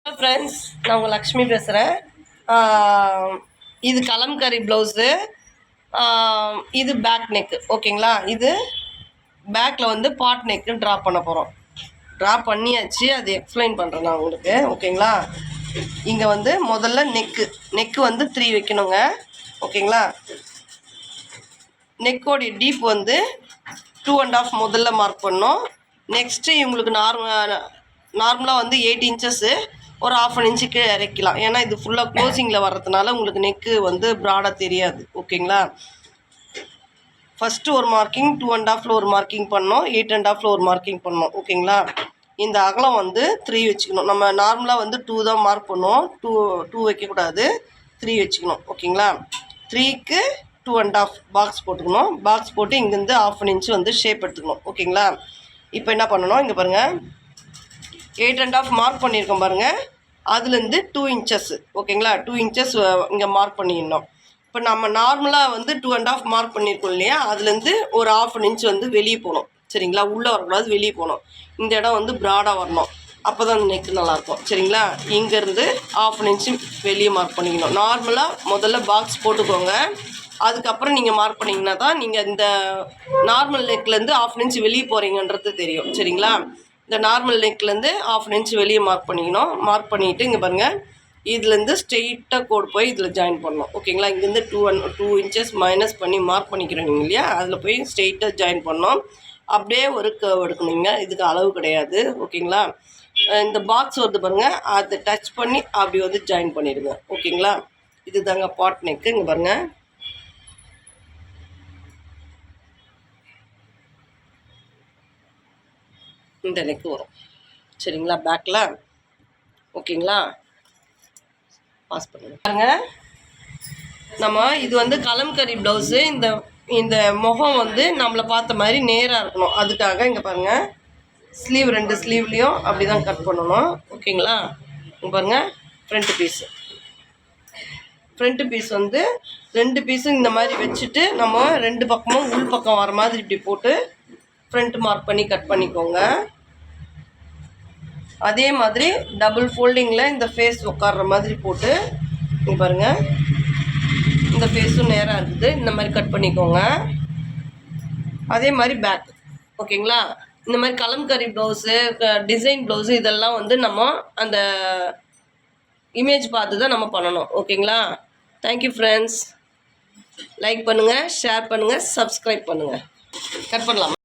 Friends, நான் உங்கள் லக்ஷ்மி பேசுகிறேன். இது கலம்கரி ப்ளவுஸு, இது பேக் நெக்கு. ஓகேங்களா? இது பேக்கில் வந்து பாட் நெக்கு ட்ரா பண்ண போகிறோம். ட்ரா பண்ணியாச்சு, அது எக்ஸ்பிளைன் பண்ணுறேன் நான் உங்களுக்கு. ஓகேங்களா? இங்கே வந்து முதல்ல நெக்கு வந்து 3 வைக்கணுங்க. ஓகேங்களா? நெக்கோடைய டீப் வந்து 2.5 முதல்ல மார்க் பண்ணோம். நெக்ஸ்ட்டு இவங்களுக்கு நார்மலாக வந்து 8 இன்ச்சஸ்ஸு ஒரு 1/2 இன்ச்சுக்கு இறக்கலாம். ஏன்னா இது ஃபுல்லாக க்ளோசிங்கில் வர்றதுனால உங்களுக்கு நெக்கு வந்து ப்ராடாக தெரியாது. ஓகேங்களா? ஃபஸ்ட்டு ஒரு மார்க்கிங், 2.5 ஒரு மார்க்கிங் பண்ணோம், 8.5 ஒரு மார்க்கிங் பண்ணோம். ஓகேங்களா? இந்த அகலம் வந்து 3 வச்சுக்கணும். நம்ம நார்மலாக வந்து 2 தான் மார்க் பண்ணுவோம். 2 வைக்கக்கூடாது, 3 வச்சுக்கணும். ஓகேங்களா? 3க்கு 2.5 பாக்ஸ் போட்டுக்கணும். பாக்ஸ் போட்டு இங்கேருந்து 1/2 இன்ச்சு வந்து ஷேப் எடுத்துக்கணும். ஓகேங்களா? இப்போ என்ன பண்ணணும், இங்கே பாருங்கள், 8.5 மார்க் பண்ணியிருக்கோம் பாருங்கள், அதுலேருந்து 2 இன்ச்சஸ். ஓகேங்களா? 2 இன்ச்சஸ் இங்கே மார்க் பண்ணிடணும். இப்போ நம்ம நார்மலாக வந்து 2.5 மார்க் பண்ணியிருக்கோம் இல்லையா, அதுலேருந்து ஒரு 1/2 இன்ச் வந்து வெளியே போகணும். சரிங்களா? உள்ளே வரக்கூடாது, வெளியே போகணும். இந்த இடம் வந்து ப்ராடாக வரணும். அப்போ தான் அந்த நெக்கு நல்லாயிருக்கும். சரிங்களா? இங்கேருந்து 1/2 இன்ச்சு வெளியே மார்க் பண்ணிக்கணும். நார்மலாக முதல்ல பாக்ஸ் போட்டுக்கோங்க, அதுக்கப்புறம் நீங்கள் மார்க் பண்ணிங்கன்னா தான் நீங்கள் இந்த நார்மல் நெக்லேருந்து 1/2 இன்ச் வெளியே போகிறீங்கன்றது தெரியும். சரிங்களா? இந்த நார்மல் நெக்லேருந்து 1/2 இன்ச் வெளியே மார்க் பண்ணிக்கணும். மார்க் பண்ணிவிட்டு இங்கே பாருங்கள், இதுலேருந்து ஸ்ட்ரெயிட்டாக கோடு போய் இதில் ஜாயின் பண்ணணும். ஓகேங்களா? இங்கேருந்து 2 இன்ச்சஸ் மைனஸ் பண்ணி மார்க் பண்ணிக்கிறோம் இல்லையா, அதில் போய் ஸ்ட்ரெயிட்டாக ஜாயின் பண்ணோம். அப்படியே ஒரு கர்வ் எடுக்கணுங்க. இதுக்கு அளவு கிடையாது. ஓகேங்களா? இந்த பாக்ஸ் வருது பாருங்கள், அதை டச் பண்ணி அப்படி வந்து ஜாயின் பண்ணிடுங்க. ஓகேங்களா? இது தாங்க பாட் நெக்கு. இங்கே பாருங்கள், இந்த நெக்கு வரும். சரிங்களா? பேக்கில். ஓகேங்களா? பாஸ் பண்ணுங்க பாருங்க. நம்ம இது வந்து கலம்கரி ப்ளவுஸு. இந்த முகம் வந்து நம்மளை பார்த்த மாதிரி நேராக இருக்கணும். அதுக்காக இங்கே பாருங்கள், ஸ்லீவ் 2 ஸ்லீவ்லேயும் அப்படி தான் கட் பண்ணணும். ஓகேங்களா? இங்கே பாருங்கள், ஃப்ரண்ட்டு பீஸ் வந்து 2 பீஸும் இந்த மாதிரி வச்சுட்டு நம்ம 2 பக்கமும் உள் பக்கம் வர மாதிரி இப்படி போட்டு ஃப்ரண்ட் மார்க் பண்ணி கட் பண்ணிக்கோங்க. அதே மாதிரி டபுள் ஃபோல்டிங்கில் இந்த ஃபேஸ் உட்கார்ற மாதிரி போட்டு இங்கே பாருங்கள், இந்த ஃபேஸும் நேராக இருக்குது, இந்த மாதிரி கட் பண்ணிக்கோங்க. அதே மாதிரி பேக். ஓகேங்களா? இந்த மாதிரி கலம்கரி ப்ளவுஸு, டிசைன் ப்ளவுஸு, இதெல்லாம் வந்து நம்ம அந்த இமேஜ் பார்த்து தான் நம்ம பண்ணணும். ஓகேங்களா? Thank you friends. லைக் பண்ணுங்கள், ஷேர் பண்ணுங்கள், சப்ஸ்கிரைப் பண்ணுங்கள். கட் பண்ணலாம்.